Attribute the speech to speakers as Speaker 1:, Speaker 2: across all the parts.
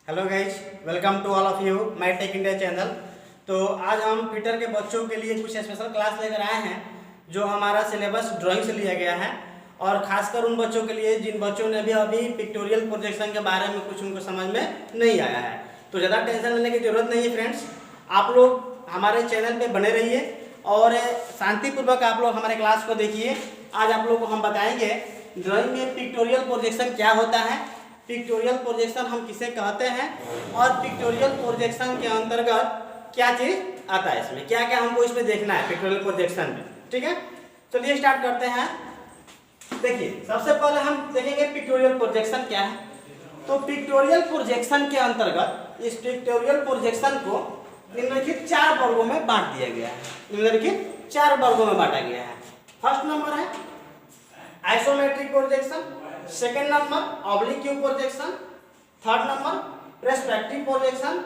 Speaker 1: Hello guys, welcome to all of you my tech India channel. तो आज हम Twitter के बच्चों के लिए कुछ स्पेशल क्लास लेकर आए हैं जो हमारा सिलेबस ड्राइंग से लिया गया है, और खासकर उन बच्चों के लिए जिन बच्चों ने भी अभी पिक्टोरियल प्रोजेक्शन के बारे में कुछ उनको समझ में नहीं आया है। तो ज़्यादा टेंशन लेने की ज़रूरत नहीं है फ्रेंड्स, आप लोग हमारे चैनल पे बने रहिए और शांतिपूर्वक आप लोग हमारे क्लास को देखिए। आज आप लोग को हम बताएंगे ड्राइंग में पिक्टोरियल प्रोजेक्शन क्या होता है, पिक्टोरियल प्रोजेक्शन हम किसे कहते हैं, और पिक्टोरियल प्रोजेक्शन के अंतर्गत क्या चीज़ आता है, इसमें क्या क्या हमको इसमें देखना है पिक्टोरियल प्रोजेक्शन में। ठीक है, चलिए स्टार्ट करते हैं। देखिए, सबसे पहले हम देखेंगे पिक्टोरियल प्रोजेक्शन क्या है। तो पिक्टोरियल प्रोजेक्शन के अंतर्गत इस पिक्टोरियल प्रोजेक्शन को निम्नलिखित 4 वर्गों में बांट दिया गया है। निम्नलिखित 4 वर्गों में बांटा गया है। फर्स्ट नंबर है isometric projection, second number oblique projection, third number perspective projection,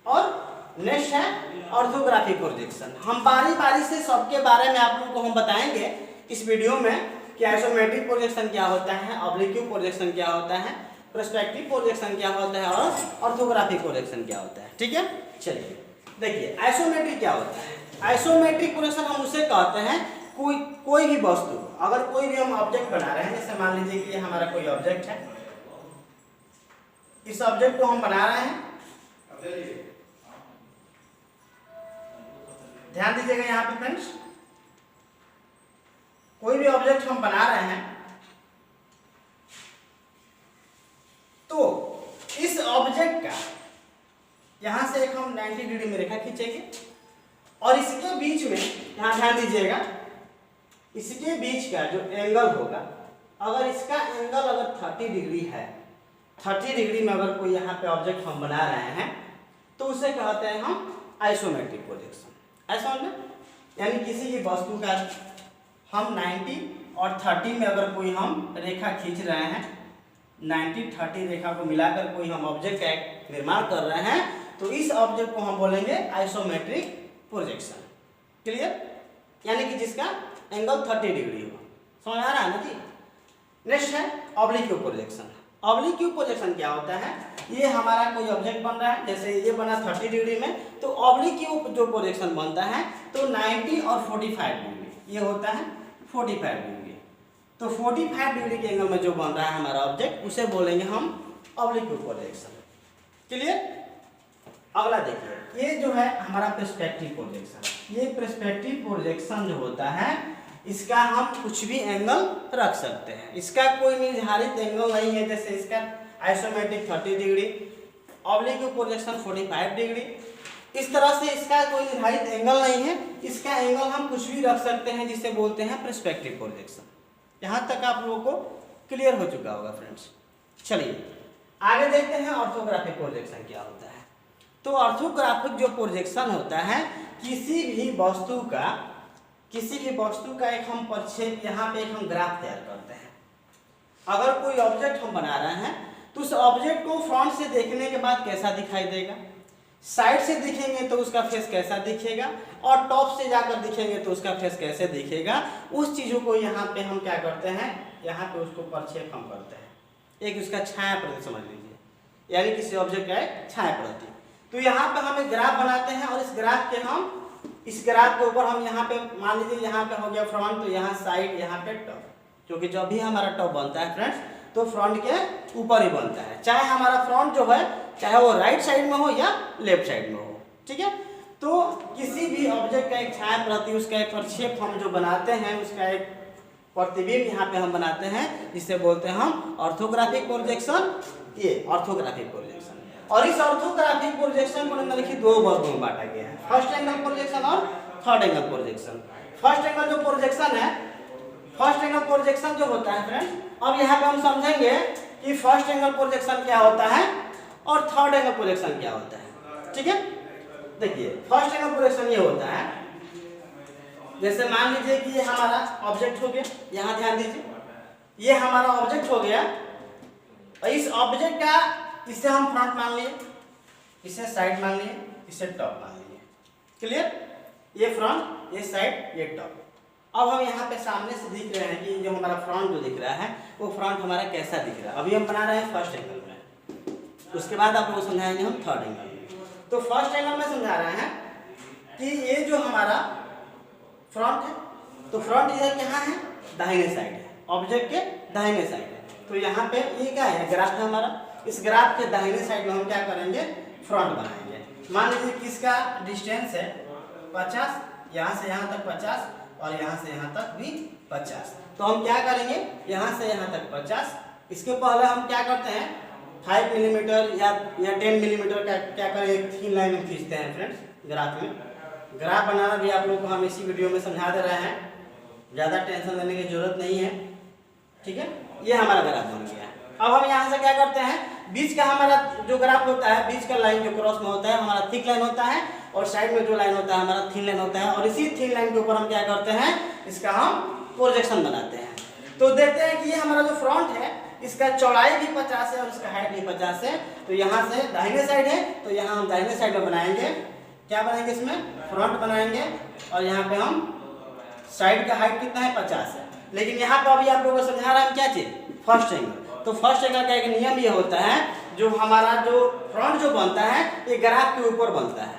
Speaker 1: और नेक्स्ट है ऑर्थोग्राफिक प्रोजेक्शन। हम बारी बारी से सबके बारे में आप लोगों को हम बताएंगे इस वीडियो में कि आइसोमेट्रिक प्रोजेक्शन क्या होता है, ऑब्लिक प्रोजेक्शन क्या होता है, पर्सपेक्टिव प्रोजेक्शन क्या होता है, और ऑर्थोग्राफिक प्रोजेक्शन क्या होता है। ठीक है, चलिए देखिए आइसोमेट्रिक क्या होता है। आइसोमेट्रिक प्रोजेक्शन हम उसे कहते हैं कोई भी वस्तु, अगर कोई भी हम ऑब्जेक्ट बना रहे हैं, जैसे मान लीजिए कि ये हमारा कोई ऑब्जेक्ट है, इस ऑब्जेक्ट को हम बना रहे हैं, ध्यान दीजिएगा यहाँ पे फ्रेंड्स, कोई भी ऑब्जेक्ट हम बना रहे हैं तो इस ऑब्जेक्ट का यहां से एक हम 90 डिग्री में रेखा खींचेंगे, और इसके बीच में यहां ध्यान दीजिएगा, इसके बीच का जो एंगल होगा, अगर इसका एंगल अगर 30 डिग्री है, 30 डिग्री में अगर कोई यहाँ पे ऑब्जेक्ट हम बना रहे हैं तो उसे कहते हैं हम आइसोमेट्रिक प्रोजेक्शन। ऐसा समझ में, यानी किसी भी वस्तु का हम 90 और 30 में अगर कोई हम रेखा खींच रहे हैं, 90-30 रेखा को मिलाकर कोई हम ऑब्जेक्ट का निर्माण कर रहे हैं, तो इस ऑब्जेक्ट को हम बोलेंगे आइसोमेट्रिक प्रोजेक्शन। क्लियर, यानी कि जिसका एंगल 30 डिग्री हो। समझ आ रहा है ना जी। नेक्स्ट है ऑब्लिक प्रोजेक्शन। ऑब्लिक प्रोजेक्शन क्या होता है, ये हमारा कोई ऑब्जेक्ट बन रहा है, जैसे ये बना 30 डिग्री में, तो ऑब्लिक जो प्रोजेक्शन बनता है तो 90 और 45 डिग्री, ये होता है 45 डिग्री। तो 45 डिग्री के एंगल में जो बन रहा है हमारा ऑब्जेक्ट, उसे बोलेंगे हम ऑब्लिक प्रोजेक्शन। क्लियर, अगला देखिए, ये जो है हमारा पर्सपेक्टिव प्रोजेक्शन। ये पर्सपेक्टिव प्रोजेक्शन जो होता है, इसका हम कुछ भी एंगल रख सकते हैं, इसका कोई निर्धारित एंगल नहीं है। जैसे इसका isometric 30 degree, oblique projection 45 degree, इस तरह से इसका कोई निर्धारित एंगल नहीं है, इसका एंगल हम कुछ भी रख सकते हैं, जिसे बोलते हैं पर्सपेक्टिव प्रोजेक्शन। यहाँ तक आप लोगों को क्लियर हो चुका होगा फ्रेंड्स। चलिए आगे देखते हैं ऑर्थोग्राफिक प्रोजेक्शन क्या होता है। तो ऑर्थोग्राफिक जो प्रोजेक्शन होता है, किसी भी वस्तु का एक हम प्रक्षेप, यहाँ पे एक हम ग्राफ तैयार करते हैं। अगर कोई ऑब्जेक्ट हम बना रहे हैं तो उस ऑब्जेक्ट को फ्रंट से देखने के बाद कैसा दिखाई देगा, साइड से दिखेंगे तो उसका फेस कैसा दिखेगा, और टॉप से जाकर दिखेंगे तो उसका फेस कैसे दिखेगा, उस चीज़ों को यहाँ पे हम क्या करते हैं, यहाँ पे उसको प्रक्षेप हम करते हैं। एक उसका छाया प्रति समझ लीजिए, यानी किसी ऑब्जेक्ट का एक छाया प्रति। तो यहाँ पे हम एक ग्राफ बनाते हैं, और इस ग्राफ के ऊपर हम यहाँ पे मान लीजिए, यहाँ पे हो गया फ्रंट, तो यहाँ साइड, यहाँ पे टॉप, क्योंकि जब भी हमारा टॉप बनता है फ्रेंड्स तो फ्रंट के ऊपर ही बनता है, चाहे हमारा फ्रंट जो है चाहे वो राइट साइड में हो या लेफ्ट साइड में हो। ठीक है, तो किसी भी ऑब्जेक्ट का एक छाया प्रति, उसका एक प्रक्षेप हम जो बनाते हैं, उसका एक प्रतिबिंब यहाँ पे हम बनाते हैं, जिसे बोलते हैं हम ऑर्थोग्राफिक प्रोजेक्शन। ये ऑर्थोग्राफिक प्रोजेक्शन, और इस ऑर्थोग्राफिक प्रोजेक्शन को निम्नलिखित 2 वर्गों में बांटा गया है, फर्स्ट एंगल प्रोजेक्शन और third angle projection. First angle जो प्रोजेक्शन है, फर्स्ट एंगल प्रोजेक्शन जो होता है फ्रेंड्स, अब यहाँ पे हम समझेंगे कि फर्स्ट एंगल प्रोजेक्शन क्या होता है और थर्ड एंगल प्रोजेक्शन क्या होता है। ठीक है, देखिए फर्स्ट एंगल प्रोजेक्शन ये होता है, जैसे मान लीजिए कि ये हमारा ऑब्जेक्ट हो गया, यहाँ ध्यान दीजिए, ये हमारा ऑब्जेक्ट हो गया, और इस ऑब्जेक्ट का इसे हम फ्रंट मान लिए, इसे साइड मान लिए, इसे टॉप मान लिए। क्लियर, ये फ्रंट, ये साइड, ये टॉप। अब हम यहाँ पे सामने से दिख रहे हैं कि जो हमारा फ्रंट जो दिख रहा है वो फ्रंट हमारा कैसा दिख रहा है। अभी हम बना रहे हैं फर्स्ट एंगल में, उसके बाद आप लोग को समझाएंगे हम थर्ड एंगल। तो फर्स्ट एंगल में समझा रहे हैं कि ये जो हमारा फ्रंट है, तो फ्रंट इधर कहाँ है, दाहिने साइड है, ऑब्जेक्ट के दाहिने साइड है। तो यहाँ पे ये क्या है, ग्राफ है हमारा, इस ग्राफ के दाहिने साइड में हम क्या करेंगे, फ्रंट बनाएंगे। मान लीजिए कि इसका डिस्टेंस है 50, यहाँ से यहाँ तक 50 और यहाँ से यहाँ तक भी 50। तो हम क्या करेंगे, यहाँ से यहाँ तक 50, इसके पहले हम क्या करते हैं 5 मिलीमीटर या 10 मिलीमीटर का क्या करें, एक थीन लाइन में खींचते हैं फ्रेंड्स ग्राफ में। ग्राफ बनाना भी आप लोग को हम इसी वीडियो में समझा दे रहे हैं, ज़्यादा टेंशन लेने की जरूरत नहीं है, ठीक है। ये हमारा ग्राफ बन गया। अब हम यहाँ से क्या करते हैं, बीच का हमारा जो ग्राफ होता है, बीच का लाइन जो क्रॉस में होता है हमारा थिक लाइन होता है, और साइड में जो लाइन होता है हमारा थिन लाइन होता है, और इसी थिन लाइन के ऊपर हम क्या करते हैं, इसका हम प्रोजेक्शन बनाते हैं। तो देखते हैं कि ये हमारा जो फ्रंट है इसका चौड़ाई भी 50 है और इसका हाइट भी 50 है। तो यहाँ से दाहिने साइड है, तो यहाँ हम दाहिने साइड में बनाएंगे, क्या बनाएंगे, इसमें फ्रंट बनाएंगे, और यहाँ पे हम साइड का हाइट कितना है, 50 है। लेकिन यहाँ पर अभी आप लोगों को समझा रहा है क्या चीज, फर्स्ट एंगल। तो फर्स्ट एंगल का एक नियम ये होता है, जो हमारा जो फ्रंट जो बनता है ये ग्राफ के ऊपर बनता है।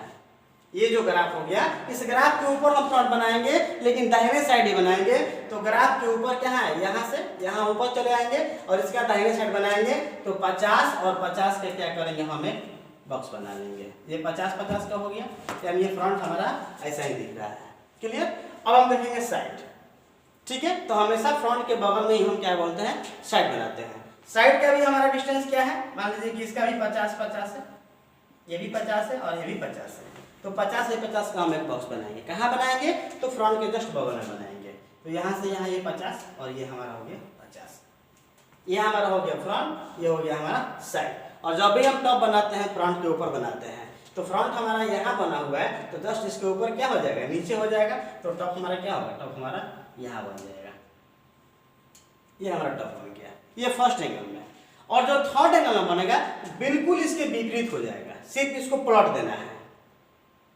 Speaker 1: ये जो ग्राफ हो गया, इस ग्राफ के ऊपर हम फ्रंट बनाएंगे, लेकिन दाहिने साइड ही बनाएंगे। तो ग्राफ के ऊपर क्या है, यहाँ से यहाँ ऊपर चले आएंगे और इसका दाहिने साइड बनाएंगे। तो 50 और 50 के क्या करेंगे, हम एक बॉक्स बना लेंगे। ये 50-50 का हो गया, यानी ये फ्रंट हमारा ऐसा ही दिख रहा है। क्लियर। अब हम देखेंगे साइड, ठीक है। तो हमेशा फ्रंट के बगल में ही हम क्या बोलते हैं, साइड बनाते हैं। साइड का भी हमारा डिस्टेंस क्या है, मान लीजिए कि इसका भी 50-50 है, ये भी 50 है और ये भी 50 है। तो 50 से 50 का हम एक बॉक्स बनाएंगे। कहाँ बनाएंगे, तो फ्रंट के जस्ट बगल में बनाएंगे। तो यहाँ से यहाँ ये 50 और ये हमारा हो गया 50, ये हमारा हो गया फ्रंट, ये हो गया हमारा साइड। और जब भी हम टॉप बनाते हैं फ्रंट के ऊपर बनाते हैं, तो फ्रंट हमारा यहाँ बना हुआ है, तो जस्ट इसके ऊपर क्या हो जाएगा, नीचे हो जाएगा। तो टॉप हमारा क्या होगा, टॉप हमारा यहाँ बन जाएगा। ये हमारा टॉप बन गया, ये फर्स्ट एंगल में। और जो थर्ड एंगल में बनेगा बिल्कुल इसके विपरीत हो जाएगा, सिर्फ इसको प्लॉट देना है।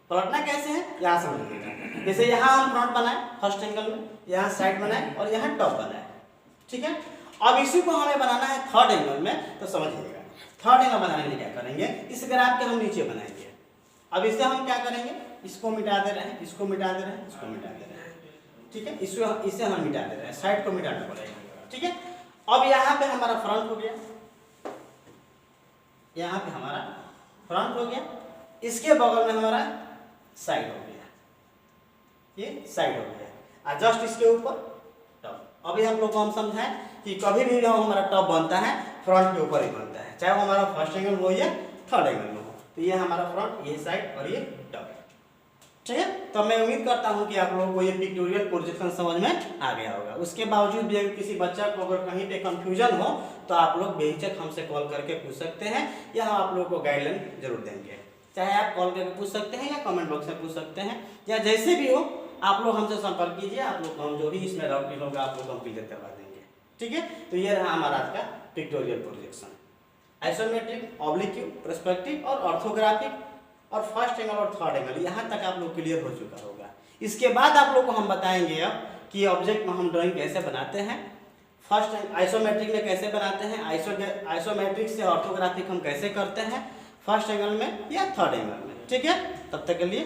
Speaker 1: पलटना कैसे है, यहाँ समझ लीजिए। जैसे यहाँ हम फ्रंट बनाए फर्स्ट एंगल में, यहाँ साइड बनाए और यहाँ टॉप बनाए, ठीक है। अब इसी को हमें बनाना है थर्ड एंगल में। तो समझिएगा, थर्ड एंगल बनाने के लिए क्या करेंगे, इस ग्राफ के हम नीचे बनाएंगे। अब इसे हम क्या करेंगे, इसको मिटा दे रहे हैं, इसको मिटा दे रहे हैं, इसको मिटा दे रहे हैं, ठीक है। इसे हम मिटा दे रहे हैं, साइड को मिटाना पड़ेगा, ठीक है। अब यहाँ पे हमारा फ्रंट हो गया, यहाँ पे हमारा फ्रंट हो गया, इसके बगल में हमारा साइड हो गया, ये साइड हो गया, और जस्ट इसके ऊपर टॉप। अभी हम लोग को हम समझाएं कि कभी भी हमारा टॉप बनता है फ्रंट के ऊपर ही बनता है, चाहे वो हमारा फर्स्ट एंगल हो या थर्ड एंगल में हो। तो ये हमारा फ्रंट, ये साइड और ये टॉप, ठीक है। तो मैं उम्मीद करता हूँ कि आप लोगों को ये पिक्टोरियल प्रोजेक्शन समझ में आ गया होगा। उसके बावजूद भी अगर किसी बच्चा को अगर कहीं पे कंफ्यूजन हो तो आप लोग बेहिचक हमसे कॉल करके पूछ सकते हैं, या हम आप लोगों को गाइडलाइन जरूर देंगे। चाहे आप कॉल करके पूछ सकते हैं या कमेंट बॉक्स में पूछ सकते हैं, या जैसे भी हो आप लोग हमसे संपर्क कीजिए। आप लोग हम जो भी इसमें डाउट होगा आप लोग हम क्लियर करवा देंगे, ठीक है। तो ये रहा हमारा आज का पिक्टोरियल प्रोजेक्शन, आइसोमेट्रिक, ऑब्लिक्यू, पर्सपेक्टिव और ऑर्थोग्राफिक और फर्स्ट एंगल और थर्ड एंगल, यहाँ तक आप लोग क्लियर हो चुका होगा। इसके बाद आप लोग को हम बताएंगे अब कि ऑब्जेक्ट में हम ड्राइंग कैसे बनाते हैं, फर्स्ट आइसोमेट्रिक में कैसे बनाते हैं, आइसोमेट्रिक से ऑर्थोग्राफिक हम कैसे करते हैं, फर्स्ट एंगल में या थर्ड एंगल में, ठीक है। तब तक के लिए